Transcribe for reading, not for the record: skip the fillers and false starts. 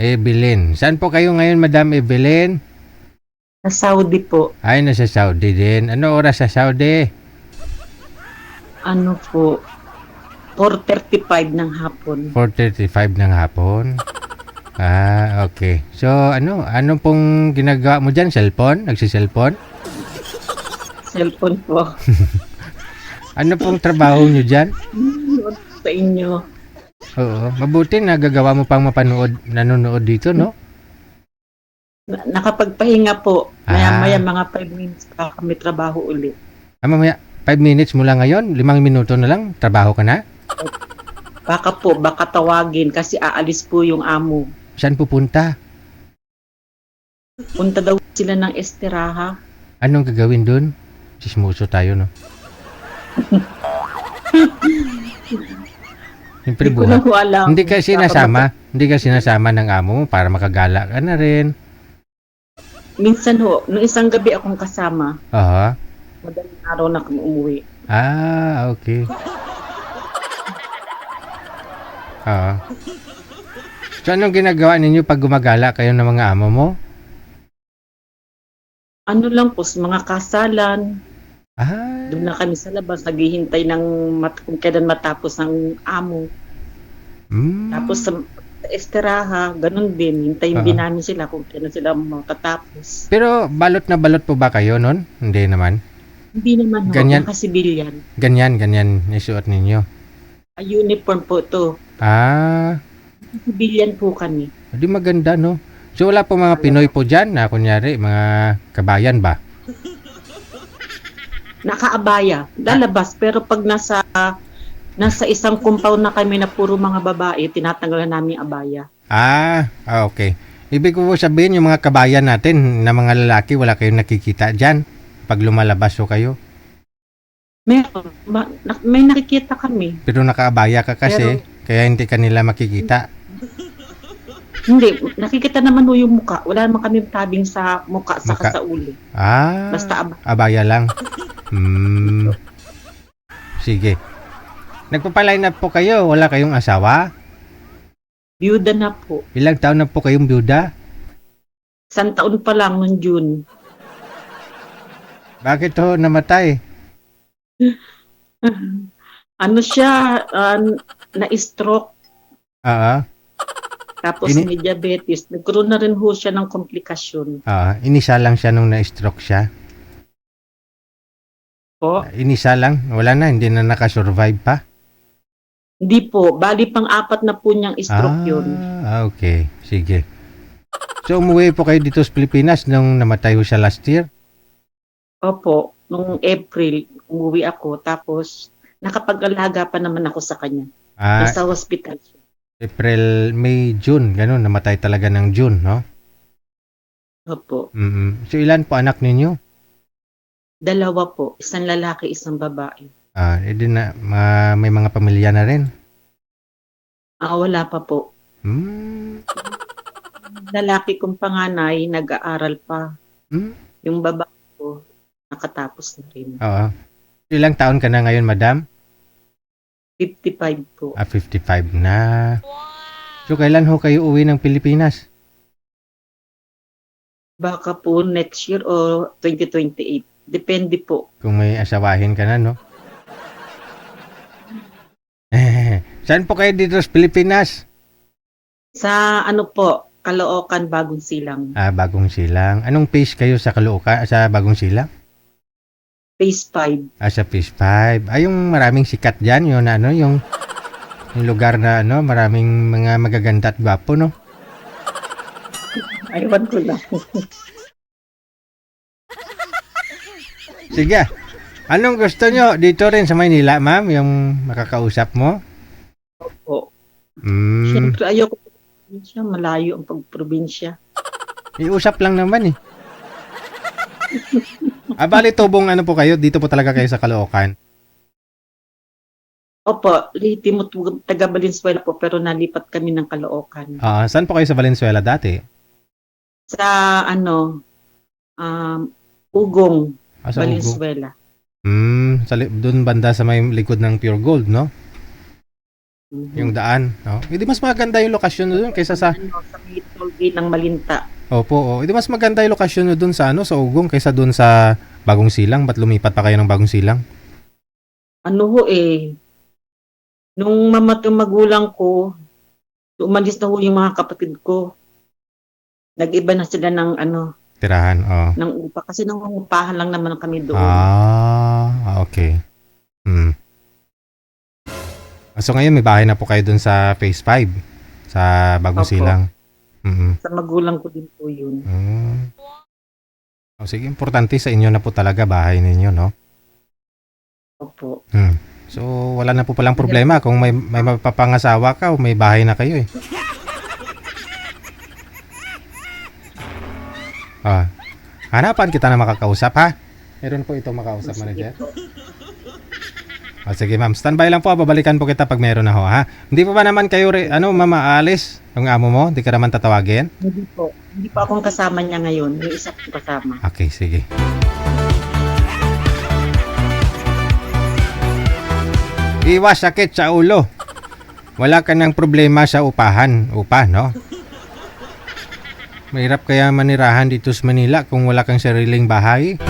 Evelyn. Saan po kayo ngayon, Madam Evelyn? Sa Saudi po. Ay, nasa Saudi din. Ano oras sa Saudi? Ano po? 4:35 ng hapon. 4:35 ng hapon. Okay. So, ano pong ginagawa mo dyan? Cellphone? Nagsiselfone? Cellphone po. Ano pong trabaho nyo dyan? Sa inyo. Oo. Mabuti nagagawa mo pang nanonood dito, no? Nakapagpahinga po. Maya-maya mga 5 minutes pa kami trabaho ulit. Mamaya, 5 minutes mo lang ngayon? 5 minuto na lang? Trabaho ka na? Baka tawagin kasi aalis po yung amo. Saan pupunta? Punta daw sila ng Esteraha. Anong gagawin dun? Sismuso tayo, no? Siyempre Hindi ko buhat. na alam. Hindi ka sinasama ng amo mo para makagala ka na rin. Minsan ho, nung isang gabi akong kasama, Aha. madaling araw na kami umuwi. Okay. So, anong ginagawa ninyo pag gumagala kayo ng mga amo mo? Ano lang po, sa mga kasalan, Ah, doon na kami sa labas, naghihintay ng kung kailan matapos ng amo. Tapos sa Esteraha, ganun din. Hintayin din namin sila kung kailan sila matatapos. Pero balot na balot po ba kayo nun? Hindi naman. Hindi naman ho, Ganyan. nakasibilyan. Ganyan nisuot ninyo. Uniform po to. Sibilyan po kami. Di maganda, no? So, wala po mga Pinoy po dyan na kunyari, mga kabayan ba? Nakaabaya, lalabas. Pero pag nasa isang compound na kami na puro mga babae, tinatanggalan namin yung abaya. Okay. Ibig ko po sabihin, yung mga kabayan natin na mga lalaki, wala kayong nakikita dyan pag lumalabas o kayo. Meron. May nakikita kami. Pero nakaabaya ka kasi, kaya hindi ka nila makikita. Hindi, nakikita naman ho yung muka. Wala naman kami tabing sa muka, saka sa ulo. Basta abaya lang. Sige. Nagpapaline up po kayo, wala kayong asawa? Byuda na po. Ilang taon na po kayong byuda? 1 taon pa lang noong June. Bakit ho namatay? Ano siya, na-stroke. Tapos may diabetes. Nagkaroon na rin ho siya ng komplikasyon. Inisa lang siya nung na-stroke siya. Po? Inisa lang? Wala na, hindi na nakasurvive pa? Hindi po. Bali pang 4 na po niyang stroke yun. Okay. Sige. So, umuwi po kayo dito sa Pilipinas nung namatay ho siya last year? Opo. Nung April, umuwi ako. Tapos, nakapag-alaga pa naman ako sa kanya. Nasa hospital siya. April, May, June. Ganun, namatay talaga ng June, no? Opo. So, ilan po anak ninyo? 2 po. Isang lalaki, isang babae. May mga pamilya na rin? Wala pa po. Lalaki kong panganay, nag-aaral pa. Yung babae ko, nakatapos na rin. Ilang taon ka na ngayon, madam? 55 po. 55 na. So, kailan ho kayo uwi ng Pilipinas? Baka po next year o 2028. Depende po. Kung may asawahin ka na, no? Saan po kayo dito sa Pilipinas? Sa Caloocan, Bagong Silang. Bagong Silang. Anong phase kayo sa Caloocan, sa Bagong Silang? Phase 5. Sa phase 5. Yung maraming sikat dyan, yung lugar na maraming mga magaganda at gwapo, no? Aywan ko lang. Sige. Anong gusto nyo dito rin sa Maynila, ma'am? Yung makakausap mo? Opo. Siyempre, ayoko probinsya. Malayo ang pag-probinsya. Iusap lang naman eh. Bali tubong po kayo? Dito po talaga kayo sa Caloocan? Opo. Lihitimo taga Valenzuela po pero nalipat kami ng Caloocan. Saan po kayo sa Valenzuela dati? Sa Ugong. Sa Valenzuela. Doon banda sa may likod ng Pure Gold, no? yung daan, no? Hindi mas maganda yung lokasyon doon kaysa sa Sa may toll gate ng Malinta. Opo, hindi mas maganda yung lokasyon nyo doon sa sa Ugong kaysa doon sa Bagong Silang. Ba't lumipat pa kayo ng Bagong Silang? Ano ho eh, nung mamatay magulang ko, umalis na ho yung mga kapatid ko. Nag-iba na sila ng Tirahan, oh. ng upa. Kasi nangungupahan lang naman kami doon. Okay. So ngayon may bahay na po kayo doon sa Phase 5 sa Bagong Opo. Silang. Mm. Sa magulang ko din po yun. Sige, importante sa inyo na po talaga bahay ninyo, no? Opo. So wala na po palang problema kung may mapapangasawa ka o may bahay na kayo eh. Hanapan kita na makakausap, ha? Meron po ito makausap, manager. Sige ma'am, standby lang po. Babalikan po kita pag meron na ho, ha? Hindi pa ba naman kayo, mama, aalis? Yung amo mo? Hindi ka naman tatawagin? Hindi po. Hindi po akong kasama niya ngayon. Yung isa kong kasama. Okay, sige. Iwas sakit sa ulo. Wala ka ng problema sa upa, no? Mahirap kaya manirahan dito sa Manila kung wala kang sariling bahay.